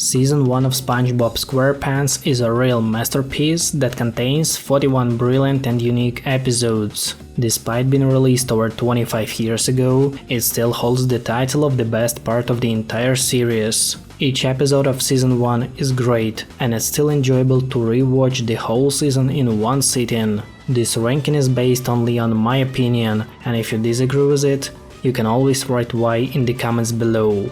Season 1 of Spongebob Squarepants is a real masterpiece that contains 41 brilliant and unique episodes. Despite being released over 25 years ago, it still holds the title of the best part of the entire series. Each episode of Season 1 is great, and it's still enjoyable to rewatch the whole season in one sitting. This ranking is based only on my opinion, and if you disagree with it, you can always write why in the comments below.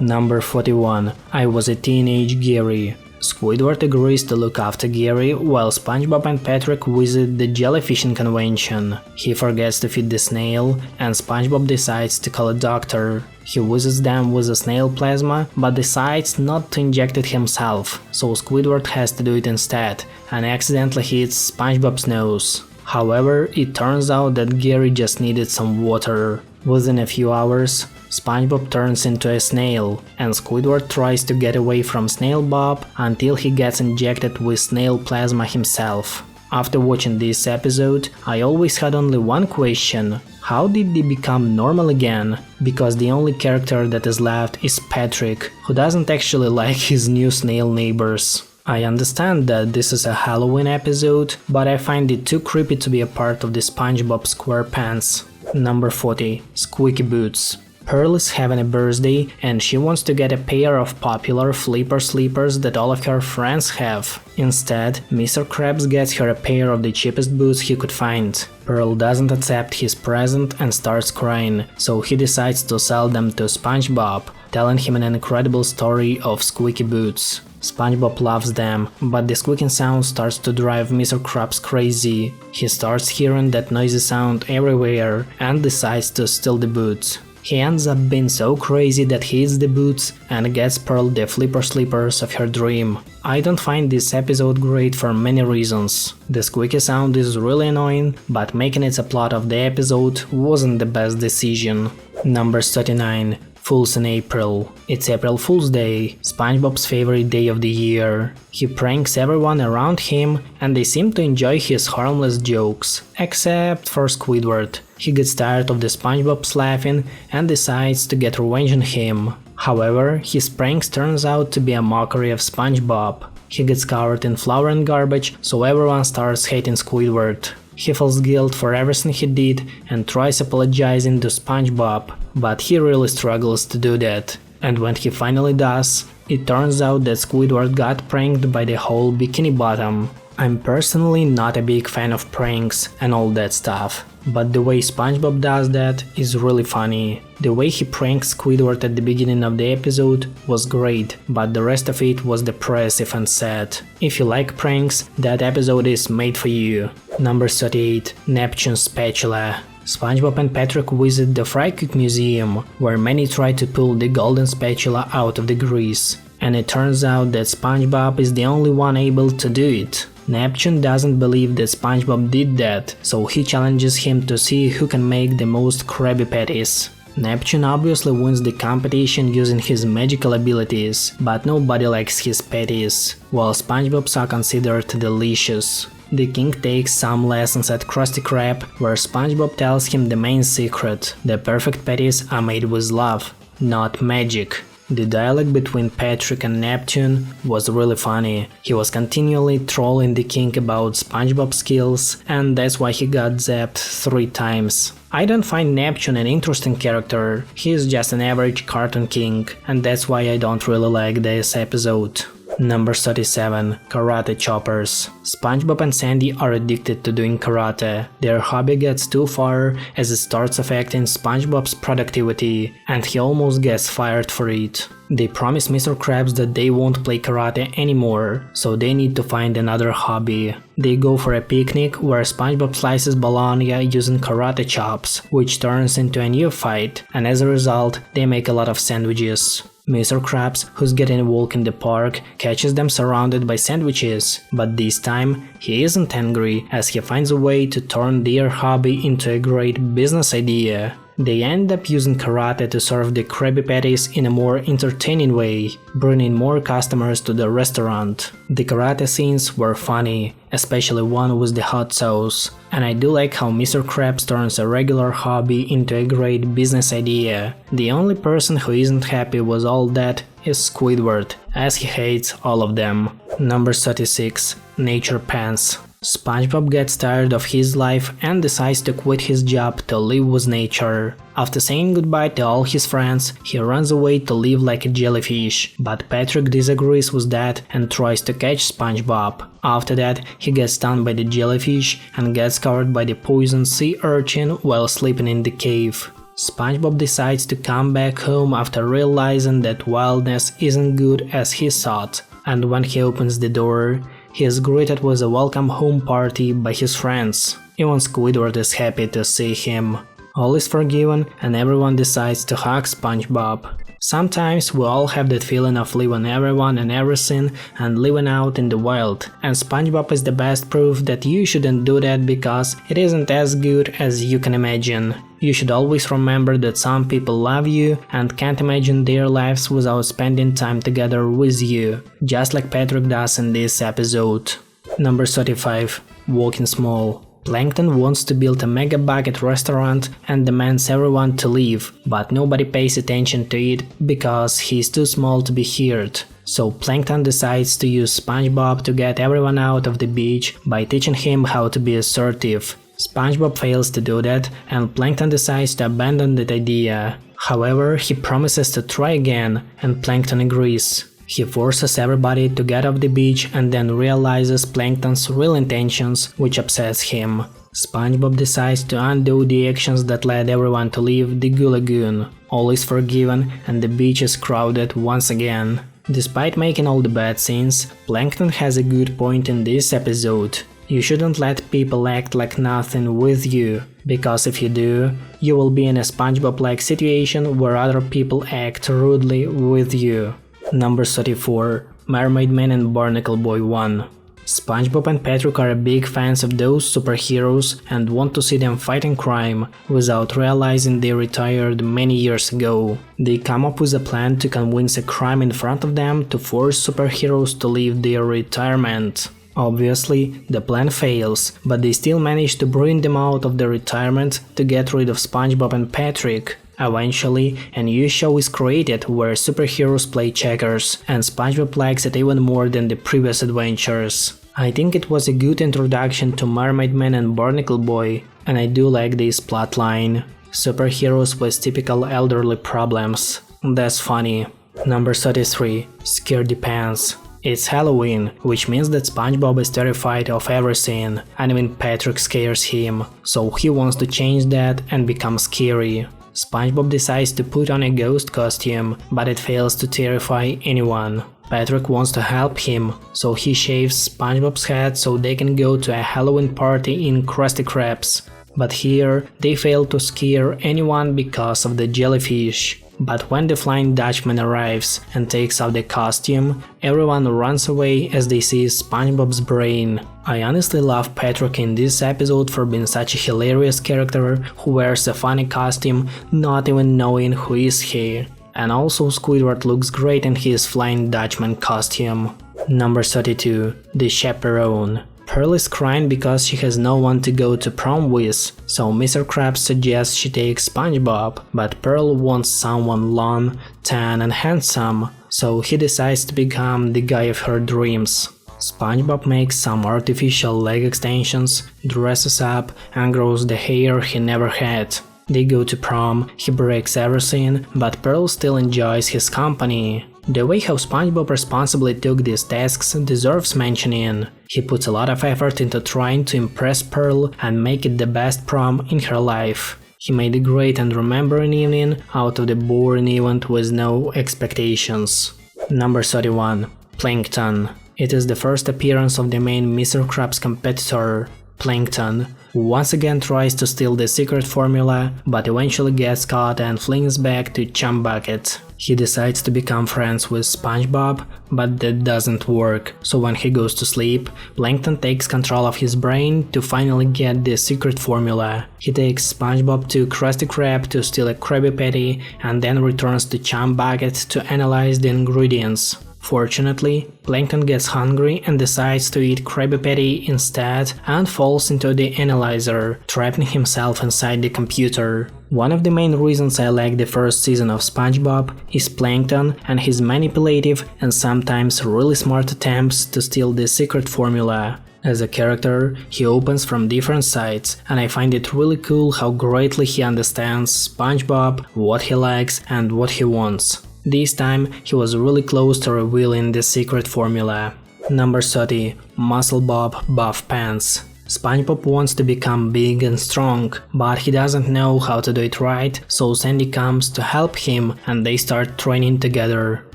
Number 41. I was a teenage Gary. Squidward agrees to look after Gary while SpongeBob and Patrick visit the jellyfishing convention. He forgets to feed the snail, and SpongeBob decides to call a doctor. He visits them with a snail plasma, but decides not to inject it himself, so Squidward has to do it instead, and accidentally hits SpongeBob's nose. However, it turns out that Gary just needed some water. Within a few hours, SpongeBob turns into a snail, and Squidward tries to get away from Snail Bob until he gets injected with snail plasma himself. After watching this episode, I always had only one question: how did they become normal again? Because the only character that is left is Patrick, who doesn't actually like his new snail neighbors. I understand that this is a Halloween episode, but I find it too creepy to be a part of the Spongebob Squarepants. Number 40. Squeaky Boots. Pearl is having a birthday and she wants to get a pair of popular flipper slippers that all of her friends have. Instead, Mr. Krabs gets her a pair of the cheapest boots he could find. Pearl doesn't accept his present and starts crying, so he decides to sell them to SpongeBob, telling him an incredible story of squeaky boots. SpongeBob loves them, but the squeaking sound starts to drive Mr. Krabs crazy. He starts hearing that noisy sound everywhere and decides to steal the boots. He ends up being so crazy that he eats the boots and gets Pearl the flipper slippers of her dream. I don't find this episode great for many reasons. The squeaky sound is really annoying, but making it a plot of the episode wasn't the best decision. Number 39. Fools in April. It's April Fool's Day, SpongeBob's favorite day of the year. He pranks everyone around him and they seem to enjoy his harmless jokes, except for Squidward. He gets tired of the SpongeBob's laughing and decides to get revenge on him. However, his pranks turns out to be a mockery of SpongeBob. He gets covered in flour and garbage, so everyone starts hating Squidward. He feels guilt for everything he did and tries apologizing to SpongeBob, but he really struggles to do that. And when he finally does, it turns out that Squidward got pranked by the whole Bikini Bottom. I'm personally not a big fan of pranks and all that stuff, but the way SpongeBob does that is really funny. The way he pranks Squidward at the beginning of the episode was great, but the rest of it was depressive and sad. If you like pranks, that episode is made for you. Number 38. Neptune's Spatula. SpongeBob and Patrick visit the Fry Cook Museum, where many try to pull the golden spatula out of the grease. And it turns out that SpongeBob is the only one able to do it. Neptune doesn't believe that SpongeBob did that, so he challenges him to see who can make the most Krabby Patties. Neptune obviously wins the competition using his magical abilities, but nobody likes his patties, while SpongeBob's are considered delicious. The king takes some lessons at Krusty Krab, where SpongeBob tells him the main secret: the perfect patties are made with love, not magic. The dialogue between Patrick and Neptune was really funny. He was continually trolling the king about SpongeBob's skills, and that's why he got zapped 3 times. I don't find Neptune an interesting character, he is just an average cartoon king, and that's why I don't really like this episode. Number 37. Karate Choppers. SpongeBob and Sandy are addicted to doing karate. Their hobby gets too far as it starts affecting SpongeBob's productivity, and he almost gets fired for it. They promise Mr. Krabs that they won't play karate anymore, so they need to find another hobby. They go for a picnic where SpongeBob slices bologna using karate chops, which turns into a new fight, and as a result, they make a lot of sandwiches. Mr. Krabs, who's getting a walk in the park, catches them surrounded by sandwiches, but this time he isn't angry as he finds a way to turn their hobby into a great business idea. They end up using karate to serve the Krabby Patties in a more entertaining way, bringing more customers to the restaurant. The karate scenes were funny, especially one with the hot sauce, and I do like how Mr. Krabs turns a regular hobby into a great business idea. The only person who isn't happy with all that is Squidward, as he hates all of them. Number 36. Nature Pants. SpongeBob gets tired of his life and decides to quit his job to live with nature. After saying goodbye to all his friends, he runs away to live like a jellyfish, but Patrick disagrees with that and tries to catch SpongeBob. After that, he gets stung by the jellyfish and gets covered by the poison sea urchin while sleeping in the cave. SpongeBob decides to come back home after realizing that wildness isn't good as he thought, and when he opens the door, he is greeted with a welcome home party by his friends. Even Squidward is happy to see him. All is forgiven and everyone decides to hug SpongeBob. Sometimes we all have that feeling of leaving everyone and everything and living out in the wild, and SpongeBob is the best proof that you shouldn't do that because it isn't as good as you can imagine. You should always remember that some people love you and can't imagine their lives without spending time together with you, just like Patrick does in this episode. Number 35. Walking Small. Plankton wants to build a mega bucket restaurant and demands everyone to leave, but nobody pays attention to it because he's too small to be heard. So Plankton decides to use SpongeBob to get everyone out of the beach by teaching him how to be assertive. SpongeBob fails to do that and Plankton decides to abandon that idea. However, he promises to try again and Plankton agrees. He forces everybody to get off the beach and then realizes Plankton's real intentions, which upsets him. SpongeBob decides to undo the actions that led everyone to leave the Goo Lagoon. All is forgiven and the beach is crowded once again. Despite making all the bad scenes, Plankton has a good point in this episode. You shouldn't let people act like nothing with you, because if you do, you will be in a SpongeBob-like situation where other people act rudely with you. Number 34. Mermaid Man and Barnacle Boy 1. SpongeBob and Patrick are big fans of those superheroes and want to see them fighting crime, without realizing they retired many years ago. They come up with a plan to convince a crime in front of them to force superheroes to leave their retirement. Obviously, the plan fails, but they still manage to bring them out of the retirement to get rid of SpongeBob and Patrick. Eventually, a new show is created where superheroes play checkers, and SpongeBob likes it even more than the previous adventures. I think it was a good introduction to Mermaid Man and Barnacle Boy, and I do like this plotline. Superheroes with typical elderly problems. That's funny. Number 33. Scaredy Pants. It's Halloween, which means that SpongeBob is terrified of everything, and even Patrick scares him, so he wants to change that and become scary. SpongeBob decides to put on a ghost costume, but it fails to terrify anyone. Patrick wants to help him, so he shaves SpongeBob's head so they can go to a Halloween party in Krusty Krab's. But here, they fail to scare anyone because of the jellyfish. But when the Flying Dutchman arrives and takes off the costume, everyone runs away as they see SpongeBob's brain. I honestly love Patrick in this episode for being such a hilarious character who wears a funny costume not even knowing who is he. And also Squidward looks great in his Flying Dutchman costume. Number 32. The Chaperone. Pearl is crying because she has no one to go to prom with, so Mr. Krabs suggests she takes SpongeBob, but Pearl wants someone long, tan and handsome, so he decides to become the guy of her dreams. SpongeBob makes some artificial leg extensions, dresses up and grows the hair he never had. They go to prom, he breaks everything, but Pearl still enjoys his company. The way how SpongeBob responsibly took these tasks deserves mentioning. He puts a lot of effort into trying to impress Pearl and make it the best prom in her life. He made a great and remembering evening out of the boring event with no expectations. Number 31. Plankton. It is the first appearance of the main Mr. Krabs competitor, Plankton, who once again tries to steal the secret formula, but eventually gets caught and flings back to Chum Bucket. He decides to become friends with SpongeBob, but that doesn't work, so when he goes to sleep, Plankton takes control of his brain to finally get the secret formula. He takes SpongeBob to Krusty Krab to steal a Krabby Patty and then returns to Chum Bucket to analyze the ingredients. Fortunately, Plankton gets hungry and decides to eat Krabby Patty instead and falls into the analyzer, trapping himself inside the computer. One of the main reasons I like the first season of SpongeBob is Plankton and his manipulative and sometimes really smart attempts to steal the secret formula. As a character, he opens from different sides, and I find it really cool how greatly he understands SpongeBob, what he likes and what he wants. This time, he was really close to revealing the secret formula. Number 30. Muscle Bob Buff Pants. SpongeBob wants to become big and strong, but he doesn't know how to do it right, so Sandy comes to help him and they start training together.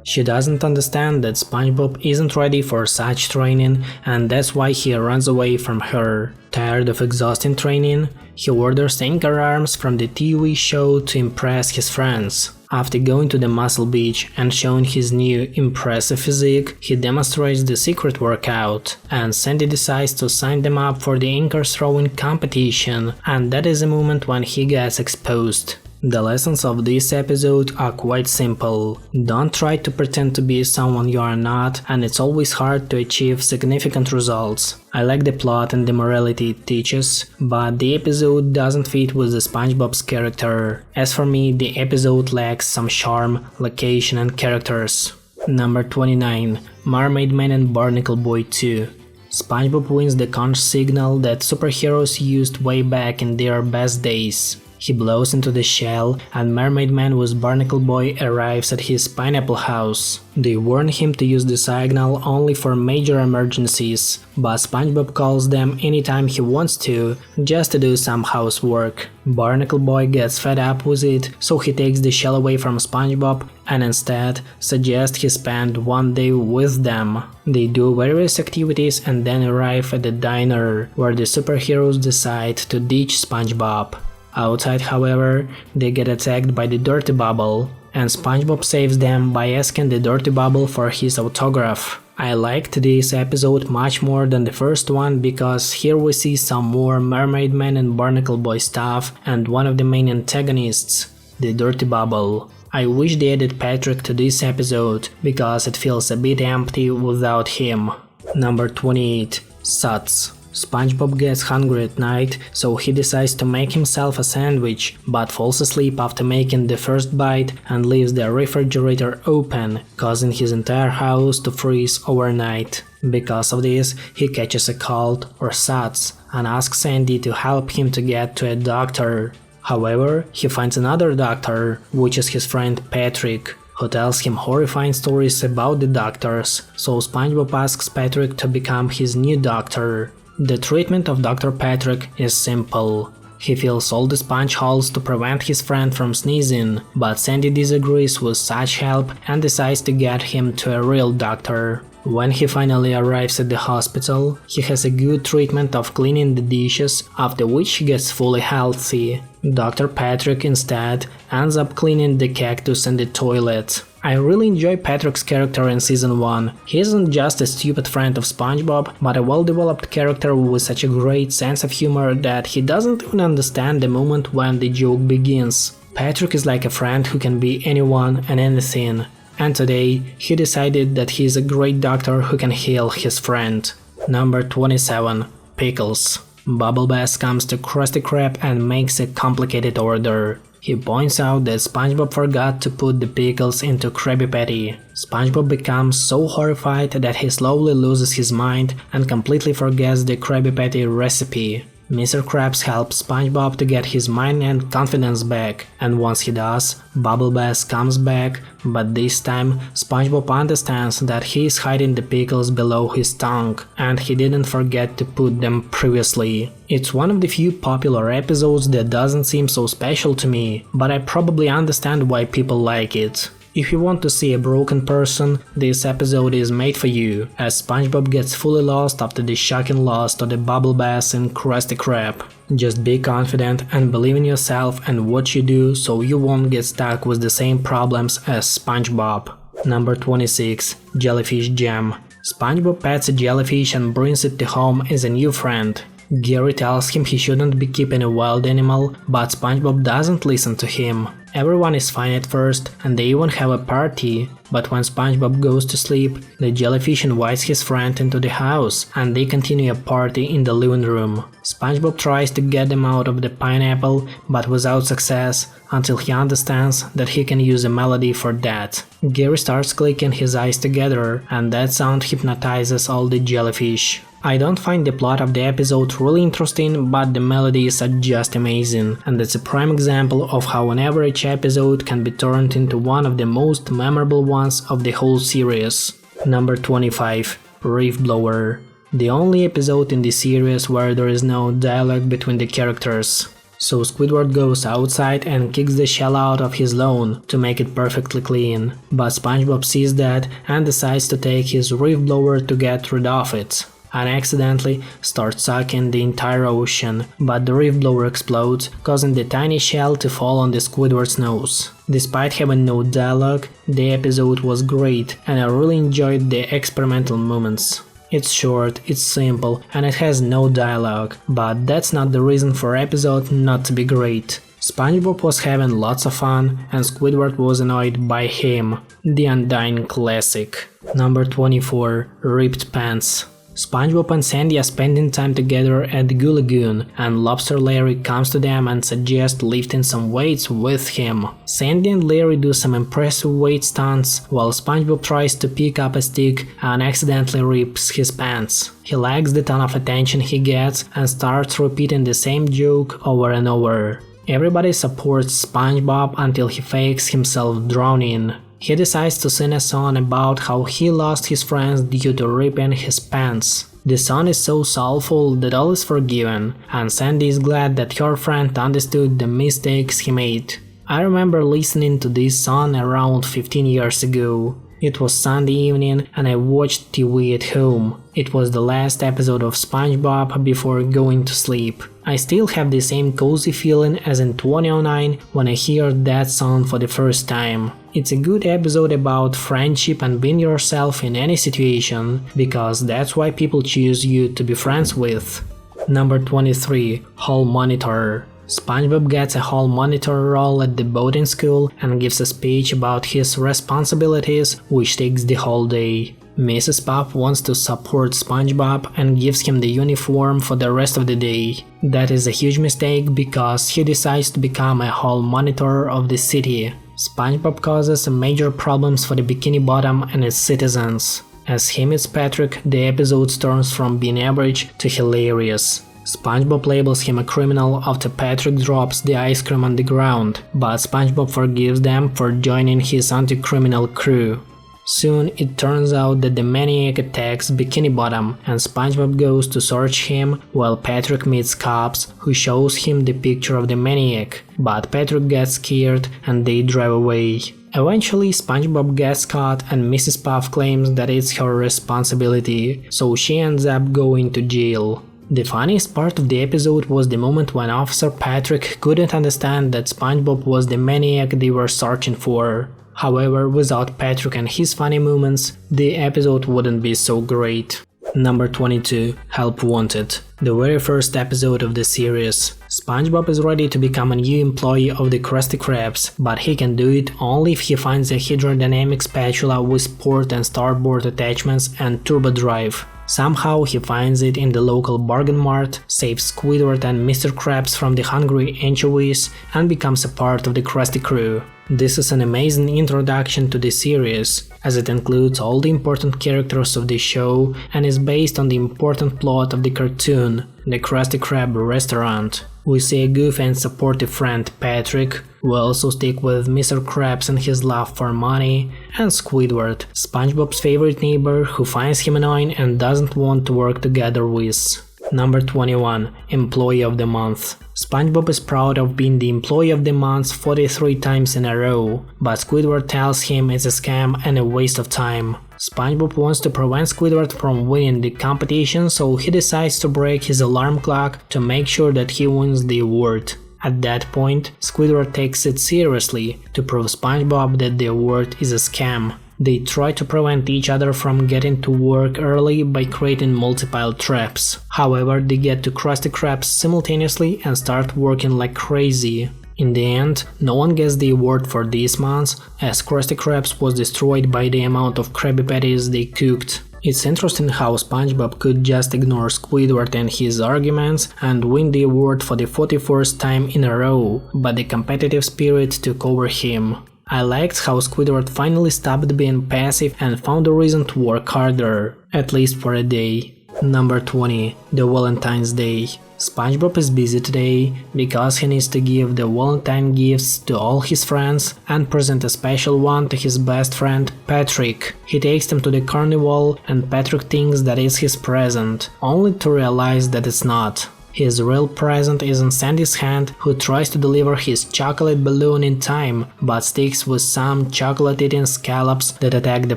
She doesn't understand that SpongeBob isn't ready for such training, and that's why he runs away from her. Tired of exhausting training, he orders anchor arms from the TV show to impress his friends. After going to the Muscle Beach and showing his new impressive physique, he demonstrates the secret workout, and Sandy decides to sign them up for the anchor throwing competition, and that is the moment when he gets exposed. The lessons of this episode are quite simple. Don't try to pretend to be someone you are not, and it's always hard to achieve significant results. I like the plot and the morality it teaches, but the episode doesn't fit with the SpongeBob's character. As for me, the episode lacks some charm, location and characters. Number 29. Mermaid Man and Barnacle Boy 2. SpongeBob wins the conch signal that superheroes used way back in their best days. He blows into the shell, and Mermaid Man with Barnacle Boy arrives at his pineapple house. They warn him to use the signal only for major emergencies, but SpongeBob calls them anytime he wants to, just to do some housework. Barnacle Boy gets fed up with it, so he takes the shell away from SpongeBob and instead suggests he spend one day with them. They do various activities and then arrive at the diner, where the superheroes decide to ditch SpongeBob. Outside, however, they get attacked by the Dirty Bubble, and SpongeBob saves them by asking the Dirty Bubble for his autograph. I liked this episode much more than the first one because here we see some more Mermaid Man and Barnacle Boy stuff and one of the main antagonists, the Dirty Bubble. I wish they added Patrick to this episode because it feels a bit empty without him. Number 28. Suds. SpongeBob gets hungry at night, so he decides to make himself a sandwich, but falls asleep after making the first bite and leaves the refrigerator open, causing his entire house to freeze overnight. Because of this, he catches a cold or SUDS and asks Sandy to help him to get to a doctor. However, he finds another doctor, which is his friend Patrick, who tells him horrifying stories about the doctors, so SpongeBob asks Patrick to become his new doctor. The treatment of Dr. Patrick is simple. He fills all the sponge holes to prevent his friend from sneezing, but Sandy disagrees with such help and decides to get him to a real doctor. When he finally arrives at the hospital, he has a good treatment of cleaning the dishes, after which he gets fully healthy. Dr. Patrick instead ends up cleaning the cactus and the toilet. I really enjoy Patrick's character in season 1. He isn't just a stupid friend of SpongeBob, but a well-developed character with such a great sense of humor that he doesn't even understand the moment when the joke begins. Patrick is like a friend who can be anyone and anything. And today, he decided that he is a great doctor who can heal his friend. Number 27. Pickles. Bubble Bass comes to Krusty Krab and makes a complicated order. He points out that SpongeBob forgot to put the pickles into Krabby Patty. SpongeBob becomes so horrified that he slowly loses his mind and completely forgets the Krabby Patty recipe. Mr. Krabs helps SpongeBob to get his mind and confidence back, and once he does, Bubble Bass comes back, but this time SpongeBob understands that he is hiding the pickles below his tongue, and he didn't forget to put them previously. It's one of the few popular episodes that doesn't seem so special to me, but I probably understand why people like it. If you want to see a broken person, this episode is made for you, as SpongeBob gets fully lost after the shocking loss to the Bubble Bass and Krusty Krab. Just be confident and believe in yourself and what you do so you won't get stuck with the same problems as SpongeBob. Number 26. Jellyfish Jam. SpongeBob pets a jellyfish and brings it to home as a new friend. Gary tells him he shouldn't be keeping a wild animal, but SpongeBob doesn't listen to him. Everyone is fine at first, and they even have a party, but when SpongeBob goes to sleep, the jellyfish invites his friend into the house and they continue a party in the living room. SpongeBob tries to get them out of the pineapple, but without success, until he understands that he can use a melody for that. Gary starts clicking his eyes together, and that sound hypnotizes all the jellyfish. I don't find the plot of the episode really interesting, but the melodies are just amazing, and it's a prime example of how an average episode can be turned into one of the most memorable ones of the whole series. Number 25. Reef Blower. The only episode in the series where there is no dialogue between the characters. So Squidward goes outside and kicks the shell out of his lawn to make it perfectly clean. But SpongeBob sees that and decides to take his reef blower to get rid of it, and accidentally starts sucking the entire ocean, but the reef blower explodes, causing the tiny shell to fall on the Squidward's nose. Despite having no dialogue, the episode was great and I really enjoyed the experimental moments. It's short, it's simple, and it has no dialogue, but that's not the reason for episode not to be great. SpongeBob was having lots of fun and Squidward was annoyed by him. The undying classic. Number 24. Ripped Pants. SpongeBob and Sandy are spending time together at the Goo Lagoon, and Lobster Larry comes to them and suggests lifting some weights with him. Sandy and Larry do some impressive weight stunts, while SpongeBob tries to pick up a stick and accidentally rips his pants. He likes the ton of attention he gets and starts repeating the same joke over and over. Everybody supports SpongeBob until he fakes himself drowning. He decides to sing a song about how he lost his friends due to ripping his pants. The song is so soulful that all is forgiven, and Sandy is glad that her friend understood the mistakes he made. I remember listening to this song around 15 years ago. It was Sunday evening and I watched TV at home. It was the last episode of SpongeBob before going to sleep. I still have the same cozy feeling as in 2009 when I hear that song for the first time. It's a good episode about friendship and being yourself in any situation, because that's why people choose you to be friends with. Number 23. Hall Monitor. SpongeBob gets a hall monitor role at the boating school and gives a speech about his responsibilities, which takes the whole day. Mrs. Puff wants to support SpongeBob and gives him the uniform for the rest of the day. That is a huge mistake because he decides to become a hall monitor of the city. SpongeBob causes major problems for the Bikini Bottom and its citizens. As he meets Patrick, the episode turns from being average to hilarious. SpongeBob labels him a criminal after Patrick drops the ice cream on the ground, but SpongeBob forgives them for joining his anti-criminal crew. Soon it turns out that the maniac attacks Bikini Bottom and SpongeBob goes to search him while Patrick meets cops who shows him the picture of the maniac, but Patrick gets scared and they drive away. Eventually SpongeBob gets caught and Mrs. Puff claims that it's her responsibility, so she ends up going to jail. The funniest part of the episode was the moment when Officer Patrick couldn't understand that SpongeBob was the maniac they were searching for. However, without Patrick and his funny moments, the episode wouldn't be so great. Number 22. Help Wanted. The very first episode of the series. SpongeBob is ready to become a new employee of the Krusty Krabs, but he can do it only if he finds a hydrodynamic spatula with port and starboard attachments and turbo drive. Somehow he finds it in the local bargain mart, saves Squidward and Mr. Krabs from the hungry anchovies, and becomes a part of the Krusty crew. This is an amazing introduction to the series, as it includes all the important characters of the show and is based on the important plot of the cartoon, the Krusty Krab restaurant. We see a goofy and supportive friend Patrick. We also stick with Mr. Krabs and his love for money, and Squidward, SpongeBob's favorite neighbor who finds him annoying and doesn't want to work together with. Number 21. Employee of the Month. SpongeBob is proud of being the Employee of the Month 43 times in a row, but Squidward tells him it's a scam and a waste of time. SpongeBob wants to prevent Squidward from winning the competition, so he decides to break his alarm clock to make sure that he wins the award. At that point, Squidward takes it seriously to prove SpongeBob that the award is a scam. They try to prevent each other from getting to work early by creating multiple traps. However, they get to Krusty Krabs simultaneously and start working like crazy. In the end, no one gets the award for this month, as Krusty Krabs was destroyed by the amount of Krabby Patties they cooked. It's interesting how SpongeBob could just ignore Squidward and his arguments and win the award for the 41st time in a row, but the competitive spirit took over him. I liked how Squidward finally stopped being passive and found a reason to work harder, at least for a day. Number 20. The Valentine's Day. SpongeBob is busy today because he needs to give the Valentine gifts to all his friends and present a special one to his best friend Patrick. He takes him to the carnival and Patrick thinks that is his present, only to realize that it's not. His real present is in Sandy's hand, who tries to deliver his chocolate balloon in time, but sticks with some chocolate-eating scallops that attack the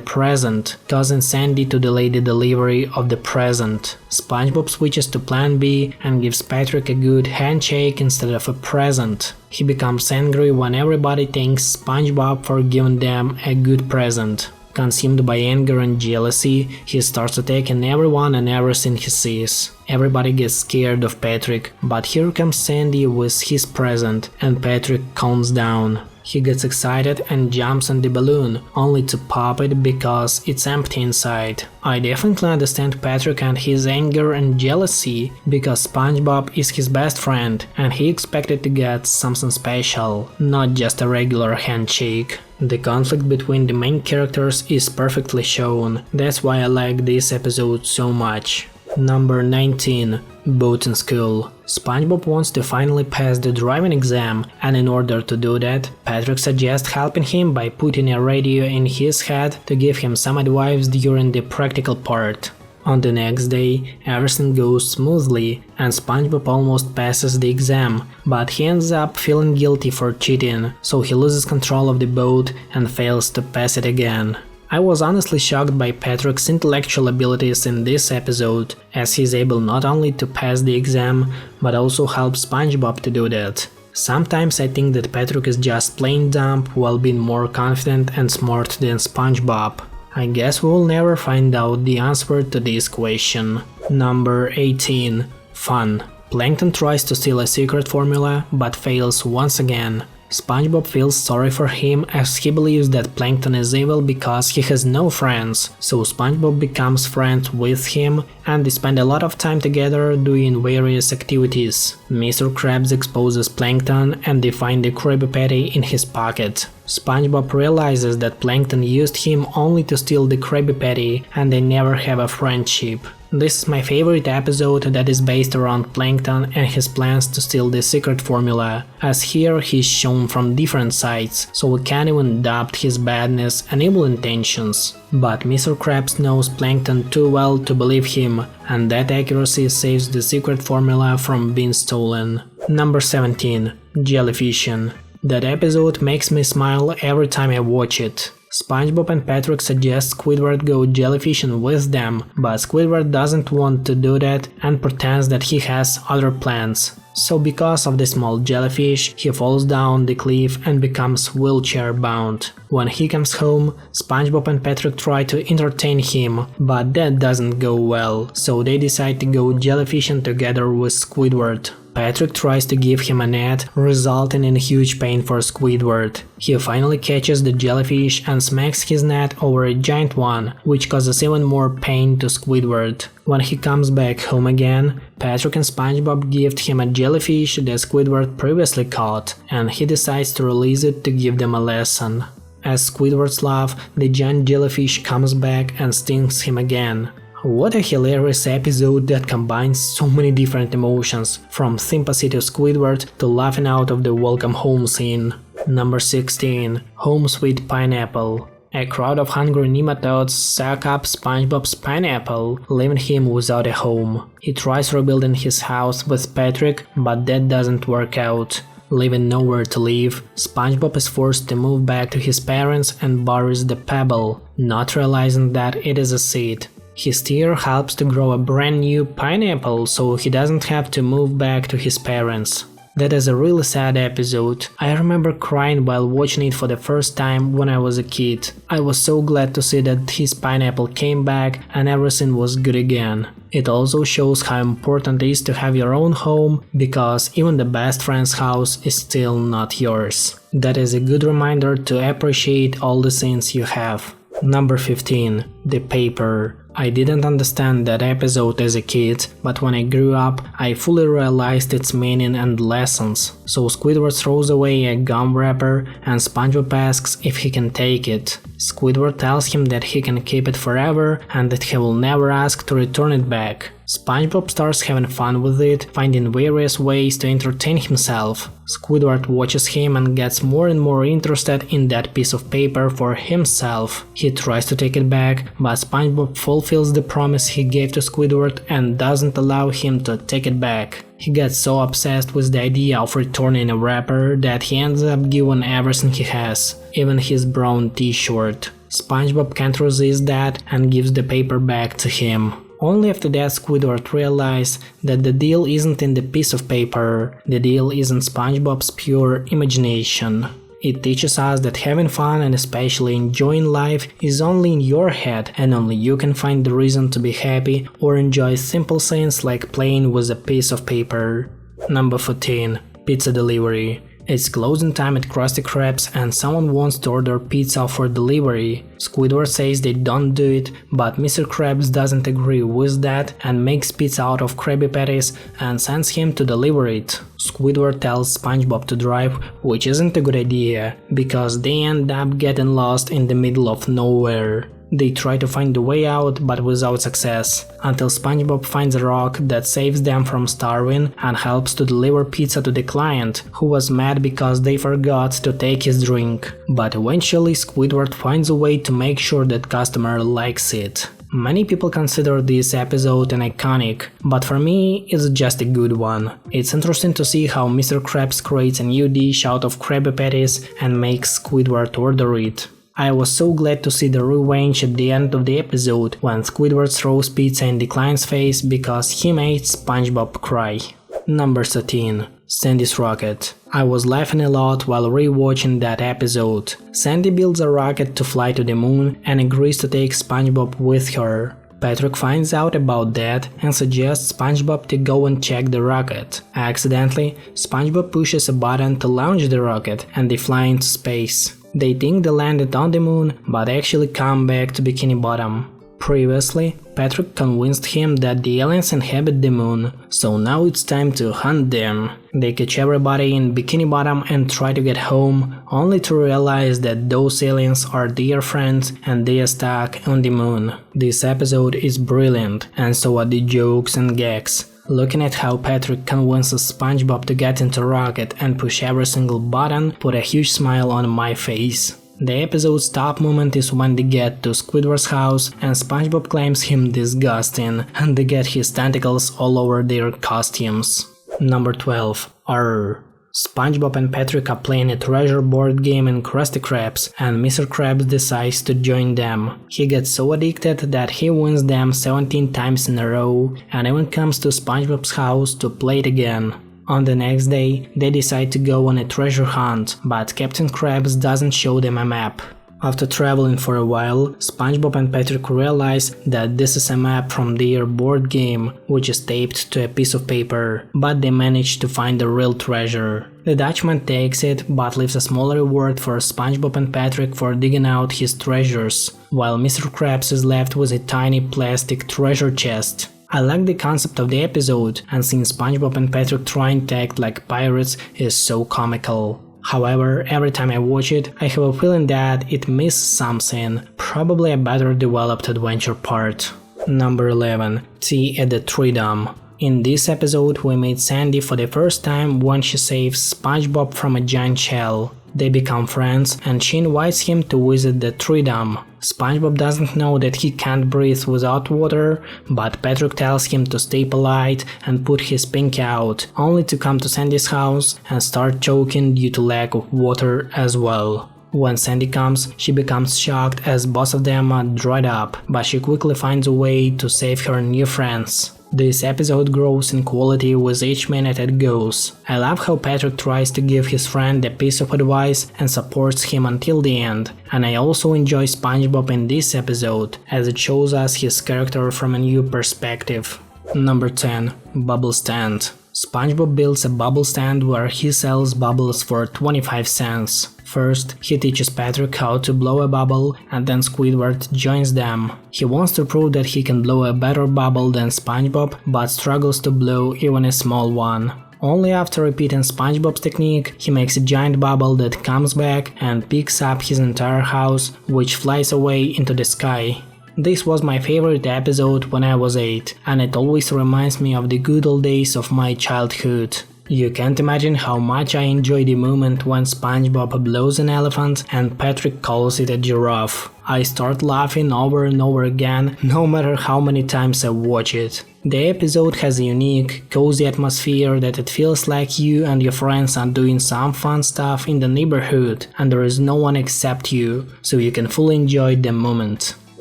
present, causing Sandy to delay the delivery of the present. SpongeBob switches to plan B and gives Patrick a good handshake instead of a present. He becomes angry when everybody thanks SpongeBob for giving them a good present. Consumed by anger and jealousy, he starts attacking everyone and everything he sees. Everybody gets scared of Patrick, but here comes Sandy with his present, and Patrick calms down. He gets excited and jumps on the balloon, only to pop it because it's empty inside. I definitely understand Patrick and his anger and jealousy, because SpongeBob is his best friend, and he expected to get something special, not just a regular handshake. The conflict between the main characters is perfectly shown, that's why I like this episode so much. Number 19. Boating School. SpongeBob wants to finally pass the driving exam, and in order to do that, Patrick suggests helping him by putting a radio in his head to give him some advice during the practical part. On the next day, everything goes smoothly, and SpongeBob almost passes the exam, but he ends up feeling guilty for cheating, so he loses control of the boat and fails to pass it again. I was honestly shocked by Patrick's intellectual abilities in this episode, as he's able not only to pass the exam, but also help SpongeBob to do that. Sometimes I think that Patrick is just plain dumb while being more confident and smart than SpongeBob. I guess we will never find out the answer to this question. Number 18. Fun. Plankton tries to steal a secret formula, but fails once again. SpongeBob feels sorry for him as he believes that Plankton is evil because he has no friends, so SpongeBob becomes friends with him and they spend a lot of time together doing various activities. Mr. Krabs exposes Plankton and they find the Krabby Patty in his pocket. SpongeBob realizes that Plankton used him only to steal the Krabby Patty and they never have a friendship. This is my favorite episode that is based around Plankton and his plans to steal the secret formula, as here he's shown from different sides, so we can't even doubt his badness and evil intentions. But Mr. Krabs knows Plankton too well to believe him, and that accuracy saves the secret formula from being stolen. Number 17. Jellyfishing. That episode makes me smile every time I watch it. SpongeBob and Patrick suggest Squidward go jellyfishing with them, but Squidward doesn't want to do that and pretends that he has other plans. So because of the small jellyfish, he falls down the cliff and becomes wheelchair bound. When he comes home, SpongeBob and Patrick try to entertain him, but that doesn't go well, so they decide to go jellyfishing together with Squidward. Patrick tries to give him a net, resulting in huge pain for Squidward. He finally catches the jellyfish and smacks his net over a giant one, which causes even more pain to Squidward. When he comes back home again, Patrick and SpongeBob gift him a jellyfish that Squidward previously caught, and he decides to release it to give them a lesson. As Squidward's laugh, the giant jellyfish comes back and stings him again. What a hilarious episode that combines so many different emotions, from sympathy to Squidward to laughing out of the welcome home scene. Number 16. Home Sweet Pineapple. A crowd of hungry nematodes suck up SpongeBob's pineapple, leaving him without a home. He tries rebuilding his house with Patrick, but that doesn't work out. Leaving nowhere to live, SpongeBob is forced to move back to his parents and buries the pebble, not realizing that it is a seed. His tear helps to grow a brand new pineapple so he doesn't have to move back to his parents. That is a really sad episode. I remember crying while watching it for the first time when I was a kid. I was so glad to see that his pineapple came back and everything was good again. It also shows how important it is to have your own home, because even the best friend's house is still not yours. That is a good reminder to appreciate all the things you have. Number 15. The paper. I didn't understand that episode as a kid, but when I grew up, I fully realized its meaning and lessons. So Squidward throws away a gum wrapper and SpongeBob asks if he can take it. Squidward tells him that he can keep it forever and that he will never ask to return it back. SpongeBob starts having fun with it, finding various ways to entertain himself. Squidward watches him and gets more and more interested in that piece of paper for himself. He tries to take it back, but SpongeBob fulfills the promise he gave to Squidward and doesn't allow him to take it back. He gets so obsessed with the idea of returning a wrapper that he ends up giving everything he has, even his brown t-shirt. SpongeBob can't resist that and gives the paper back to him. Only after that Squidward realizes that the deal isn't in the piece of paper, the deal is in SpongeBob's pure imagination. It teaches us that having fun and especially enjoying life is only in your head, and only you can find the reason to be happy or enjoy simple things like playing with a piece of paper. Number 14. Pizza delivery. It's closing time at Krusty Krab's and someone wants to order pizza for delivery. Squidward says they don't do it, but Mr. Krabs doesn't agree with that and makes pizza out of Krabby Patties and sends him to deliver it. Squidward tells SpongeBob to drive, which isn't a good idea, because they end up getting lost in the middle of nowhere. They try to find a way out, but without success, until SpongeBob finds a rock that saves them from starving and helps to deliver pizza to the client, who was mad because they forgot to take his drink. But eventually Squidward finds a way to make sure that customer likes it. Many people consider this episode an iconic, but for me it's just a good one. It's interesting to see how Mr. Krabs creates a new dish out of Krabby Patties and makes Squidward order it. I was so glad to see the revenge at the end of the episode when Squidward throws pizza in the client's face because he made SpongeBob cry. Number 13. Sandy's rocket. I was laughing a lot while rewatching that episode. Sandy builds a rocket to fly to the moon and agrees to take SpongeBob with her. Patrick finds out about that and suggests SpongeBob to go and check the rocket. Accidentally, SpongeBob pushes a button to launch the rocket and they fly into space. They think they landed on the moon, but actually come back to Bikini Bottom. Previously, Patrick convinced him that the aliens inhabit the moon, so now it's time to hunt them. They catch everybody in Bikini Bottom and try to get home, only to realize that those aliens are their friends and they are stuck on the moon. This episode is brilliant, and so are the jokes and gags. Looking at how Patrick convinces SpongeBob to get into rocket and push every single button put a huge smile on my face. The episode's top moment is when they get to Squidward's house and SpongeBob claims him disgusting and they get his tentacles all over their costumes. Number 12. Arr. SpongeBob and Patrick are playing a treasure board game in Krusty Krab's and Mr. Krabs decides to join them. He gets so addicted that he wins them 17 times in a row and even comes to SpongeBob's house to play it again. On the next day, they decide to go on a treasure hunt, but Captain Krabs doesn't show them a map. After traveling for a while, SpongeBob and Patrick realize that this is a map from their board game, which is taped to a piece of paper, but they manage to find the real treasure. The Dutchman takes it, but leaves a small reward for SpongeBob and Patrick for digging out his treasures, while Mr. Krabs is left with a tiny plastic treasure chest. I like the concept of the episode, and seeing SpongeBob and Patrick trying to act like pirates is so comical. However, every time I watch it, I have a feeling that it misses something, probably a better developed adventure part. Number 11. Tea at the Tree Dome. In this episode, we meet Sandy for the first time when she saves SpongeBob from a giant shell. They become friends and she invites him to visit the tree dome. SpongeBob doesn't know that he can't breathe without water, but Patrick tells him to stay polite and put his pinky out, only to come to Sandy's house and start choking due to lack of water as well. When Sandy comes, she becomes shocked as both of them are dried up, but she quickly finds a way to save her new friends. This episode grows in quality with each minute it goes. I love how Patrick tries to give his friend a piece of advice and supports him until the end, and I also enjoy SpongeBob in this episode, as it shows us his character from a new perspective. Number 10. Bubble Stand. SpongeBob builds a bubble stand where he sells bubbles for 25 cents. First, he teaches Patrick how to blow a bubble, and then Squidward joins them. He wants to prove that he can blow a better bubble than SpongeBob, but struggles to blow even a small one. Only after repeating SpongeBob's technique, he makes a giant bubble that comes back and picks up his entire house, which flies away into the sky. This was my favorite episode when I was 8, and it always reminds me of the good old days of my childhood. You can't imagine how much I enjoy the moment when SpongeBob blows an elephant and Patrick calls it a giraffe. I start laughing over and over again, no matter how many times I watch it. The episode has a unique, cozy atmosphere that it feels like you and your friends are doing some fun stuff in the neighborhood and there is no one except you, so you can fully enjoy the moment.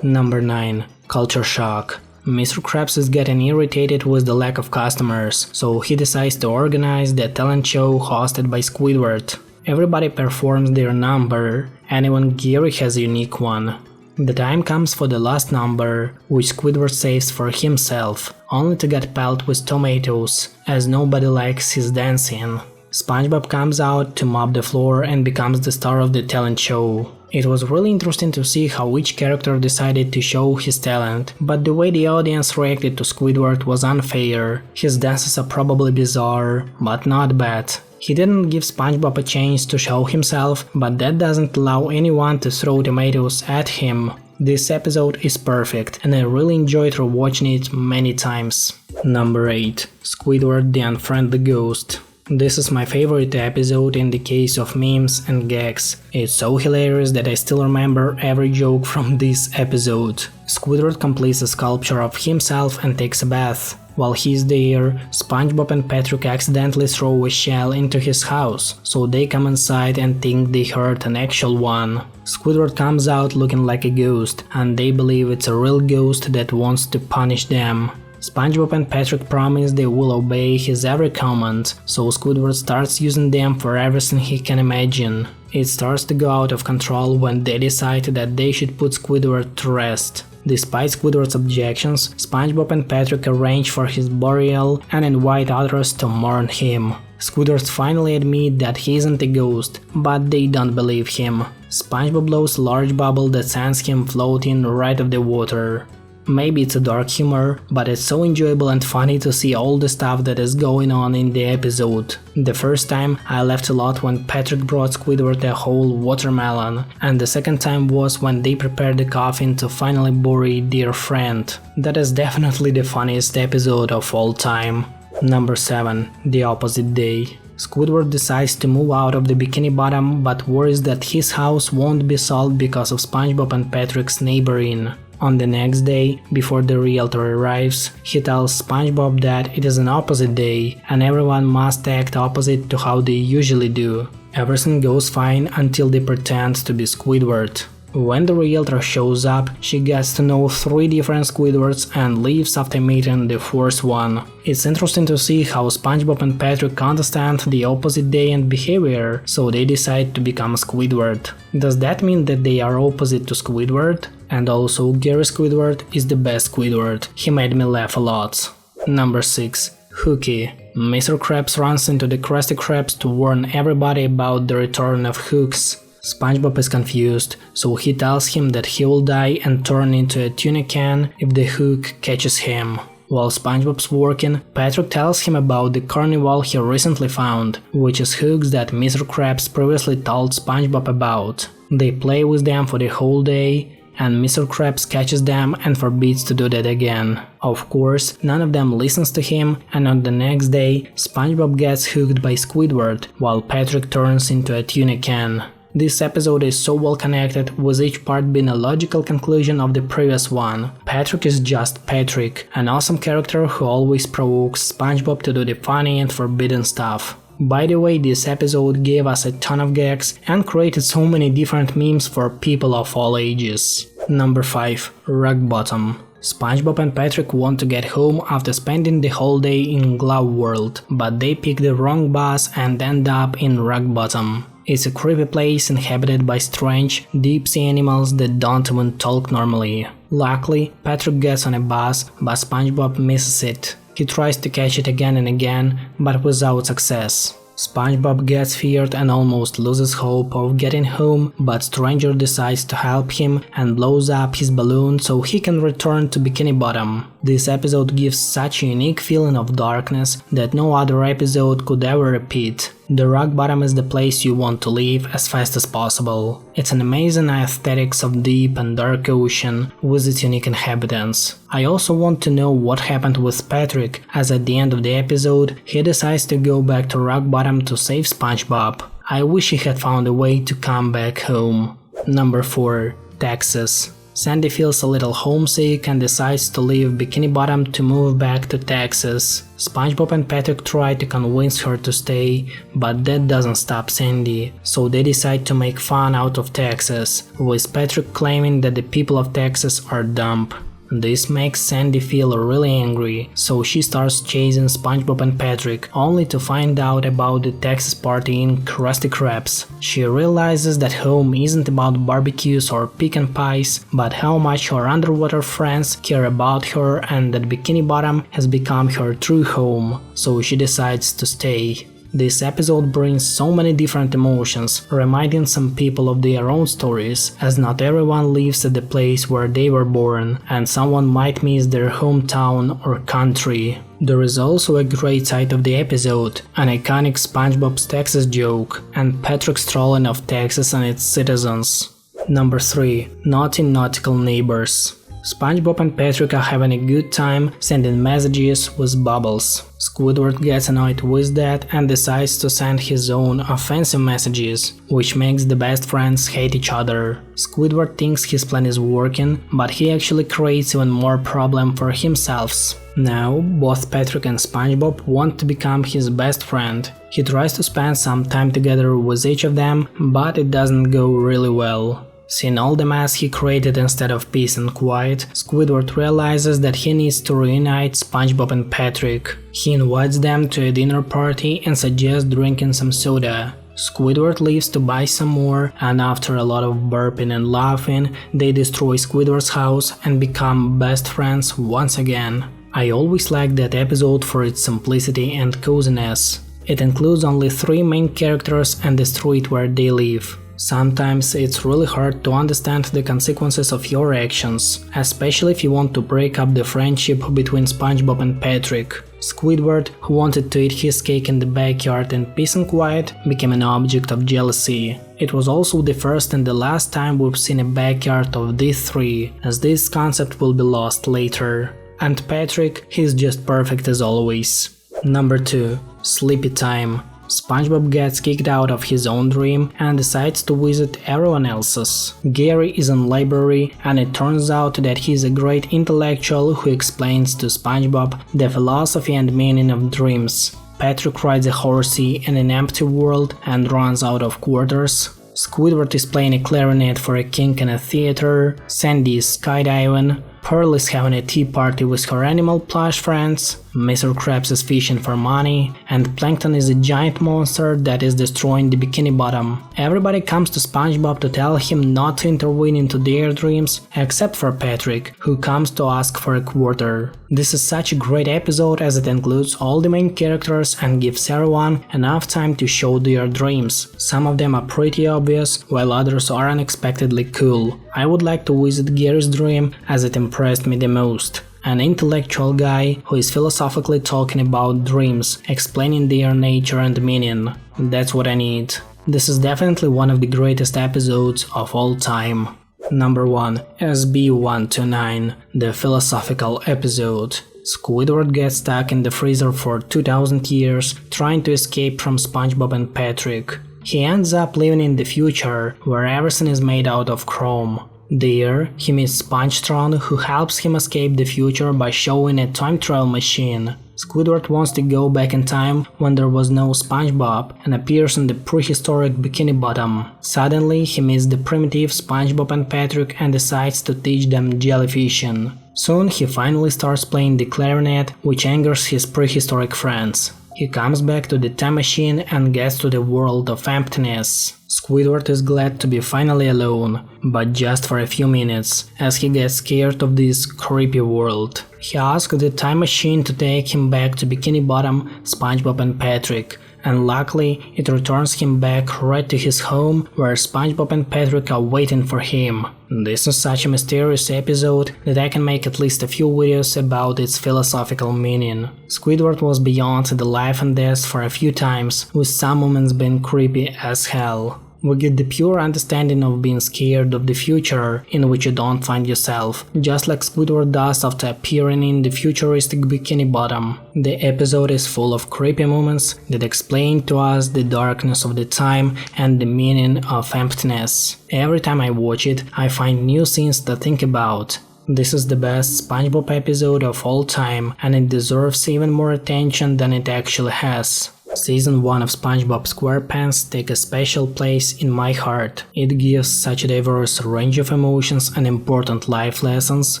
Number 9. Culture Shock. Mr. Krabs is getting irritated with the lack of customers, so he decides to organize the talent show hosted by Squidward. Everybody performs their number, and even Gary has a unique one. The time comes for the last number, which Squidward saves for himself, only to get pelted with tomatoes, as nobody likes his dancing. SpongeBob comes out to mop the floor and becomes the star of the talent show. It was really interesting to see how each character decided to show his talent, but the way the audience reacted to Squidward was unfair. His dances are probably bizarre, but not bad. He didn't give SpongeBob a chance to show himself, but that doesn't allow anyone to throw tomatoes at him. This episode is perfect, and I really enjoyed rewatching it many times. Number 8. Squidward the Unfriendly Ghost. This is my favorite episode in the case of memes and gags. It's so hilarious that I still remember every joke from this episode. Squidward completes a sculpture of himself and takes a bath. While he's there, SpongeBob and Patrick accidentally throw a shell into his house, so they come inside and think they heard an actual one. Squidward comes out looking like a ghost, and they believe it's a real ghost that wants to punish them. SpongeBob and Patrick promise they will obey his every command, so Squidward starts using them for everything he can imagine. It starts to go out of control when they decide that they should put Squidward to rest. Despite Squidward's objections, SpongeBob and Patrick arrange for his burial and invite others to mourn him. Squidward finally admits that he isn't a ghost, but they don't believe him. SpongeBob blows a large bubble that sends him floating right off the water. Maybe it's a dark humor, but it's so enjoyable and funny to see all the stuff that is going on in the episode. The first time I laughed a lot when Patrick brought Squidward a whole watermelon, and the second time was when they prepared the coffin to finally bury their friend. That is definitely the funniest episode of all time. Number 7. The Opposite Day. Squidward decides to move out of the Bikini Bottom, but worries that his house won't be sold because of SpongeBob and Patrick's neighboring. On the next day, before the realtor arrives, he tells SpongeBob that it is an opposite day and everyone must act opposite to how they usually do. Everything goes fine until they pretend to be Squidward. When the realtor shows up, she gets to know 3 different Squidwards and leaves after meeting the 4th one. It's interesting to see how SpongeBob and Patrick understand the opposite day and behavior, so they decide to become Squidward. Does that mean that they are opposite to Squidward? And also, Gary Squidward is the best Squidward. He made me laugh a lot. Number 6. Hooky. Mr. Krabs runs into the Krusty Krabs to warn everybody about the return of Hooks. SpongeBob is confused, so he tells him that he will die and turn into a tuna can if the hook catches him. While SpongeBob's working, Patrick tells him about the carnival he recently found, which is hooks that Mr. Krabs previously told SpongeBob about. They play with them for the whole day, and Mr. Krabs catches them and forbids to do that again. Of course, none of them listens to him, and on the next day, SpongeBob gets hooked by Squidward, while Patrick turns into a tuna can. This episode is so well connected, with each part being a logical conclusion of the previous one. Patrick is just Patrick, an awesome character who always provokes SpongeBob to do the funny and forbidden stuff. By the way, this episode gave us a ton of gags and created so many different memes for people of all ages. Number 5. Rock Bottom. SpongeBob and Patrick want to get home after spending the whole day in Glove World, but they pick the wrong bus and end up in Rock Bottom. It's a creepy place inhabited by strange, deep-sea animals that don't even talk normally. Luckily, Patrick gets on a bus, but SpongeBob misses it. He tries to catch it again and again, but without success. SpongeBob gets feared and almost loses hope of getting home, but Stranger decides to help him and blows up his balloon so he can return to Bikini Bottom. This episode gives such a unique feeling of darkness that no other episode could ever repeat. The Rock Bottom is the place you want to leave as fast as possible. It's an amazing aesthetics of deep and dark ocean with its unique inhabitants. I also want to know what happened with Patrick, as at the end of the episode he decides to go back to Rock Bottom to save SpongeBob. I wish he had found a way to come back home. Number 4. Texas. Sandy feels a little homesick and decides to leave Bikini Bottom to move back to Texas. SpongeBob and Patrick try to convince her to stay, but that doesn't stop Sandy, so they decide to make fun out of Texas, with Patrick claiming that the people of Texas are dumb. This makes Sandy feel really angry, so she starts chasing SpongeBob and Patrick, only to find out about the Texas party in Krusty Krab's. She realizes that home isn't about barbecues or pecan pies, but how much her underwater friends care about her and that Bikini Bottom has become her true home, so she decides to stay. This episode brings so many different emotions, reminding some people of their own stories, as not everyone lives at the place where they were born, and someone might miss their hometown or country. There is also a great side of the episode, an iconic SpongeBob's Texas joke, and Patrick's trolling of Texas and its citizens. Number 3. Naughty Nautical Neighbors. SpongeBob and Patrick are having a good time sending messages with bubbles. Squidward gets annoyed with that and decides to send his own offensive messages, which makes the best friends hate each other. Squidward thinks his plan is working, but he actually creates even more problem for himself. Now, both Patrick and SpongeBob want to become his best friend. He tries to spend some time together with each of them, but it doesn't go really well. Seeing all the mess he created instead of peace and quiet, Squidward realizes that he needs to reunite SpongeBob and Patrick. He invites them to a dinner party and suggests drinking some soda. Squidward leaves to buy some more, and after a lot of burping and laughing, they destroy Squidward's house and become best friends once again. I always liked that episode for its simplicity and coziness. It includes only 3 main characters and the street where they live. Sometimes it's really hard to understand the consequences of your actions, especially if you want to break up the friendship between SpongeBob and Patrick. Squidward, who wanted to eat his cake in the backyard in peace and quiet, became an object of jealousy. It was also the first and the last time we've seen a backyard of these 3, as this concept will be lost later. And Patrick, he's just perfect as always. Number 2. Sleepy Time. SpongeBob gets kicked out of his own dream and decides to visit everyone else's. Gary is in library, and it turns out that he's a great intellectual who explains to SpongeBob the philosophy and meaning of dreams. Patrick rides a horsey in an empty world and runs out of quarters. Squidward is playing a clarinet for a king in a theater. Sandy is skydiving. Pearl is having a tea party with her animal plush friends, Mr. Krabs is fishing for money, and Plankton is a giant monster that is destroying the Bikini Bottom. Everybody comes to SpongeBob to tell him not to intervene into their dreams, except for Patrick, who comes to ask for a quarter. This is such a great episode as it includes all the main characters and gives everyone enough time to show their dreams. Some of them are pretty obvious, while others are unexpectedly cool. I would like to visit Gary's dream as it impressed me the most. An intellectual guy who is philosophically talking about dreams, explaining their nature and meaning. That's what I need. This is definitely one of the greatest episodes of all time. Number 1. SB129, the philosophical episode. Squidward gets stuck in the freezer for 2000 years trying to escape from SpongeBob and Patrick. He ends up living in the future, where everything is made out of chrome. There, he meets Spongetron, who helps him escape the future by showing a time travel machine. Squidward wants to go back in time when there was no SpongeBob and appears in the prehistoric Bikini Bottom. Suddenly, he meets the primitive SpongeBob and Patrick and decides to teach them jellyfishing. Soon he finally starts playing the clarinet, which angers his prehistoric friends. He comes back to the time machine and gets to the world of emptiness. Squidward is glad to be finally alone, but just for a few minutes, as he gets scared of this creepy world. He asks the time machine to take him back to Bikini Bottom, SpongeBob and Patrick, and luckily it returns him back right to his home where SpongeBob and Patrick are waiting for him. This is such a mysterious episode that I can make at least a few videos about its philosophical meaning. Squidward was beyond the life and death for a few times, with some moments being creepy as hell. We get the pure understanding of being scared of the future in which you don't find yourself, just like Squidward does after appearing in the futuristic Bikini Bottom. The episode is full of creepy moments that explain to us the darkness of the time and the meaning of emptiness. Every time I watch it, I find new scenes to think about. This is the best SpongeBob episode of all time, and it deserves even more attention than it actually has. Season 1 of Spongebob Squarepants takes a special place in my heart. It gives such a diverse range of emotions and important life lessons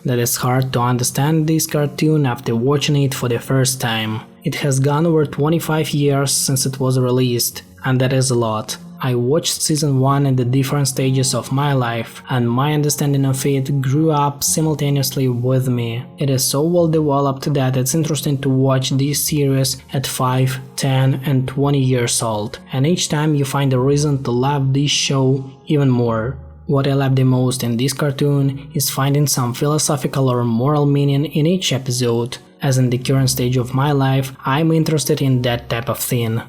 that it's hard to understand this cartoon after watching it for the first time. It has gone over 25 years since it was released, and that is a lot. I watched season 1 at the different stages of my life, and my understanding of it grew up simultaneously with me. It is so well developed that it's interesting to watch this series at 5, 10 and 20 years old, and each time you find a reason to love this show even more. What I love the most in this cartoon is finding some philosophical or moral meaning in each episode, as in the current stage of my life I'm interested in that type of thing.